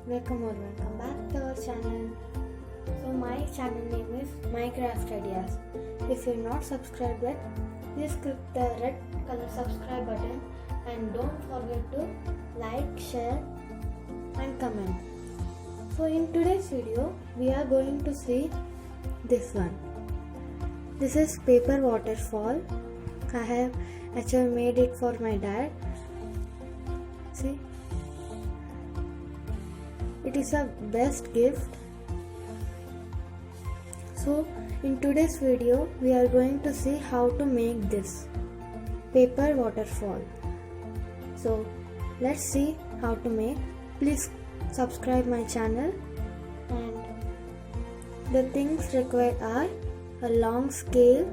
Welcome back to our channel. So my channel name is My Craft Ideas. If you're not subscribed yet, please click the red color subscribe button and don't forget to like, share and comment. So in today's video, we are going to see this one. This is paper waterfall. I have actually made it for my dad. See? It is a best gift. So in today's video we are going to see how to make this paper waterfall. So let's see how to make. Please subscribe my channel, and the things required are a long scale,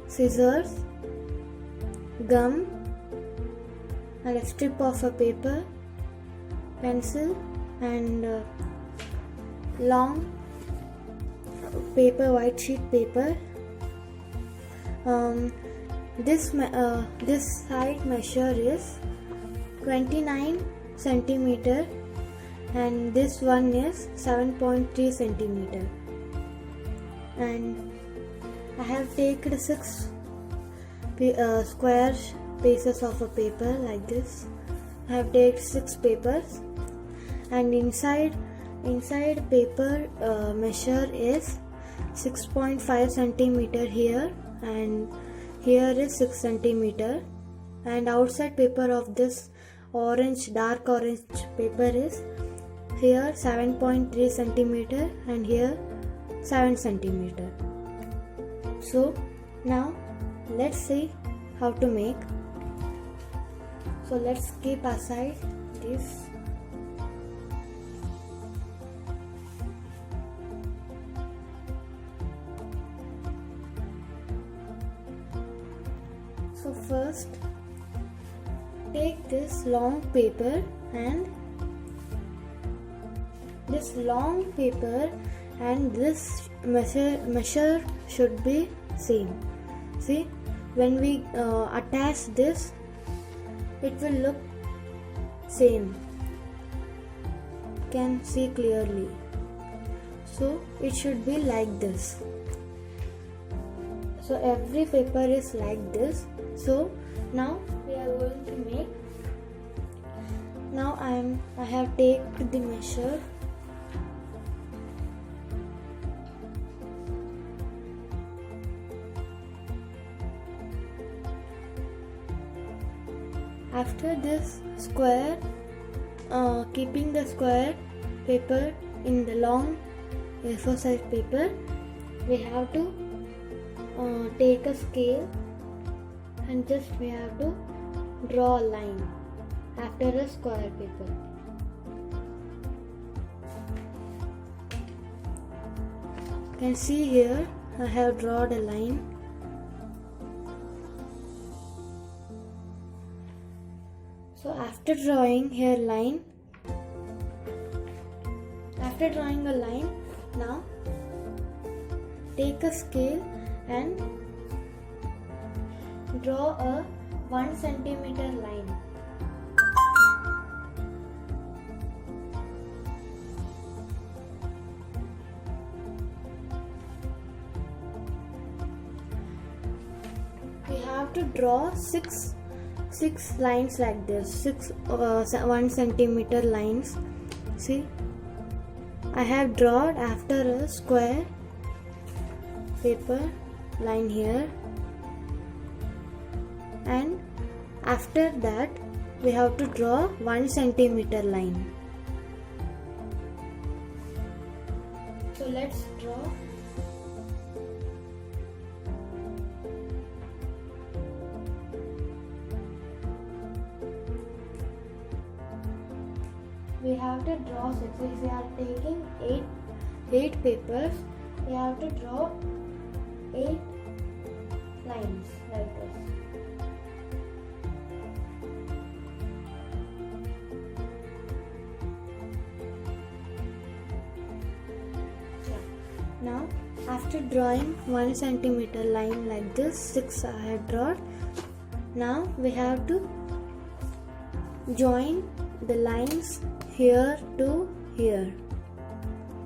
scissors, gum, and a strip of a paper, pencil, and long paper, white sheet paper. This side measure is 29 centimeter and this one is 7.3 centimeter. And I have taken 6 square pieces of a paper like this. I have taken 6 papers, and inside paper measure is 6.5 centimeter here, and here is 6 centimeter, and outside paper of this dark orange paper is here 7.3 centimeter and here 7 centimeter. So now let's see how to make. So let's keep aside this. So first take this long paper, and this measure should be same. See, when we attach this, it will look same. You can see clearly. So it should be like this. So every paper is like this. So now we are going to make. Now I have taken the measure. After this square, keeping the square paper in the long A4 size paper, we have to take a scale and just we have to draw a line after a square paper. You can see here I have drawn a line. So after drawing a line, now take a scale and draw a 1 centimeter line. We have to draw 6 lines like this, 6 1 centimeter lines. See, I have drawn after a square paper line here, and after that we have to draw 1 centimeter line. So let's draw. We have to draw 6. If we are taking 8 papers, we have to draw 8 lines like this. Now after drawing 1 centimeter line like this, 6 I have drawn. Now we have to join the lines here to here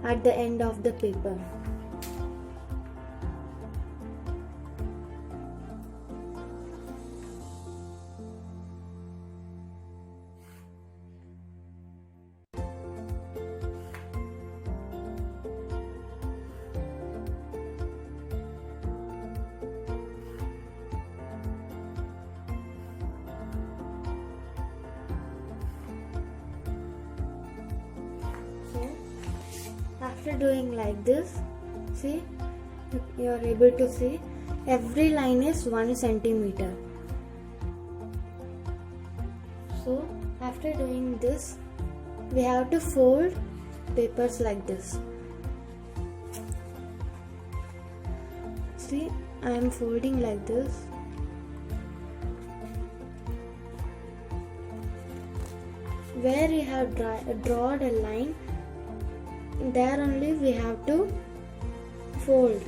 at the end of the paper. After doing like this, see, you are able to see every line is 1 centimeter. So after doing this, we have to fold papers like this. See, I am folding like this. Where you have drawn a line, there only we have to fold.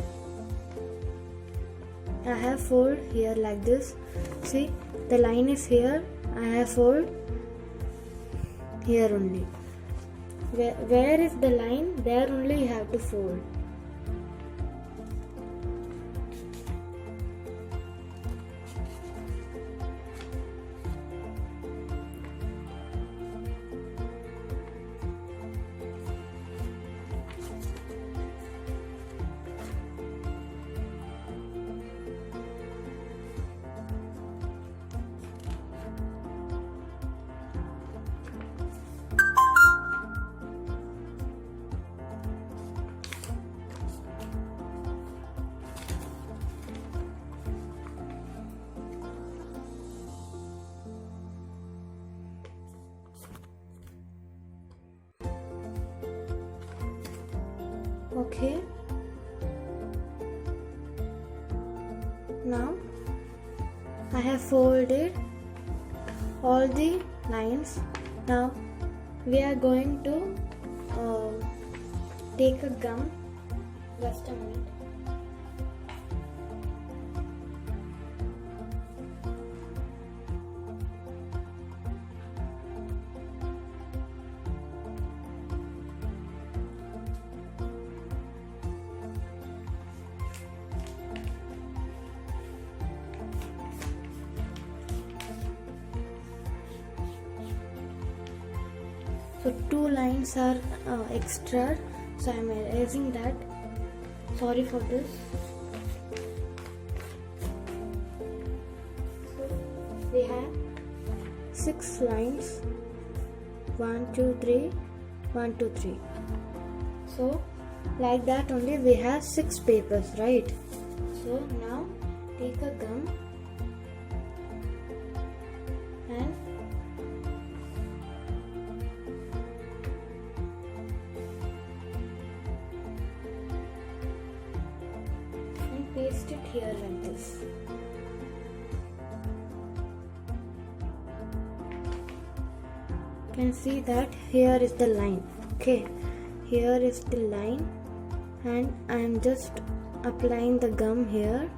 I have fold here like this. See, the line is here. I have fold here only. Where is the line? There only you have to fold. Okay. Now I have folded all the lines. Now we are going to take a gum. Just a minute. So 2 lines are extra, so I am erasing that. Sorry for this. So we have 6 lines. 1, 2, 3, 1, 2, 3. So like that only we have 6 papers, right? So now take a gum and paste it here like this. You can see that here is the line. Okay, here is the line, and I am just applying the gum here,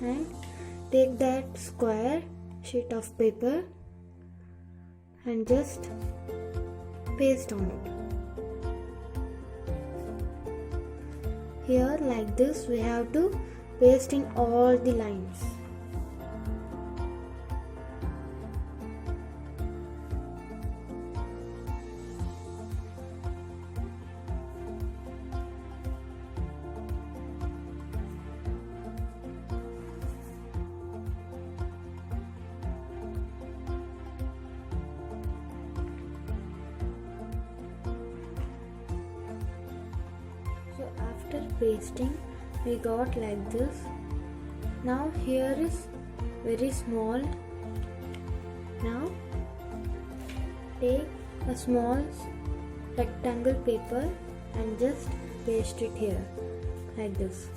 and take that square sheet of paper and just paste on it. Here like this we have to paste in all the lines. So after pasting we got like this. Now here is very small. Now take a small rectangle paper and just paste it here like this.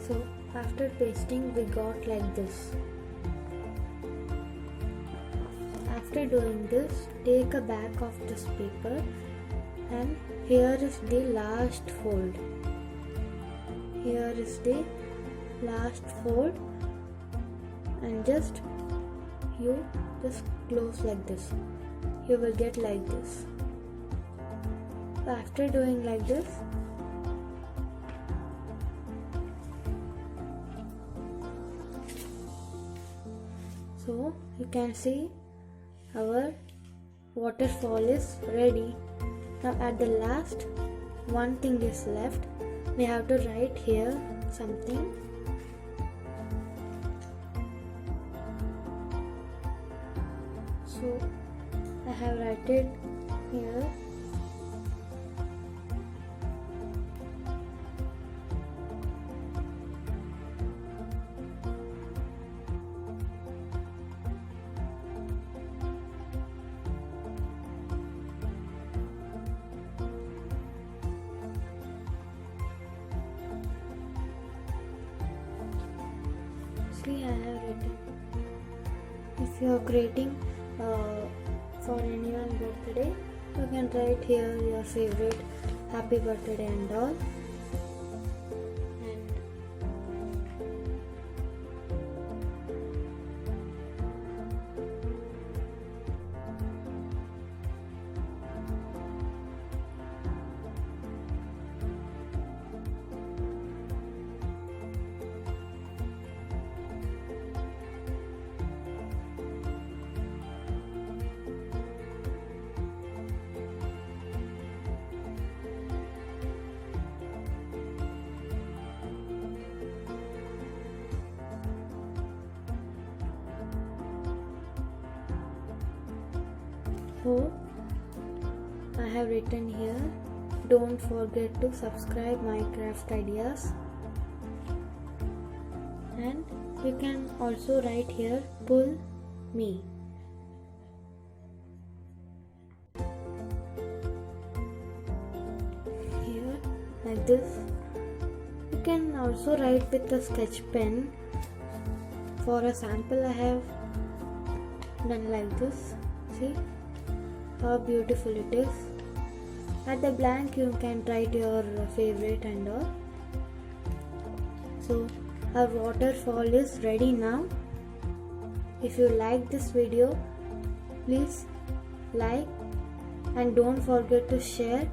So after pasting we got like this. After doing this, take a back of this paper and here is the last fold. Here is the last fold and you just close like this. You will get like this. So after doing like this, so you can see our waterfall is ready. Now at the last, one thing is left. We have to write here something. So I have written it here. See, I have written. If you are creating for anyone's birthday, you can write here your favorite happy birthday and all. So I have written here, don't forget to subscribe my craft ideas, and you can also write here pull me. Here like this. You can also write with a sketch pen. For a sample I have done like this. See how beautiful it is. At the blank you can write your favorite and all. So our waterfall is ready now. If you like this video, please like and don't forget to share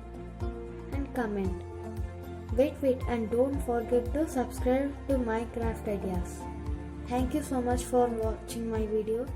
and comment. Wait and don't forget to subscribe to my craft ideas. Thank you so much for watching my video.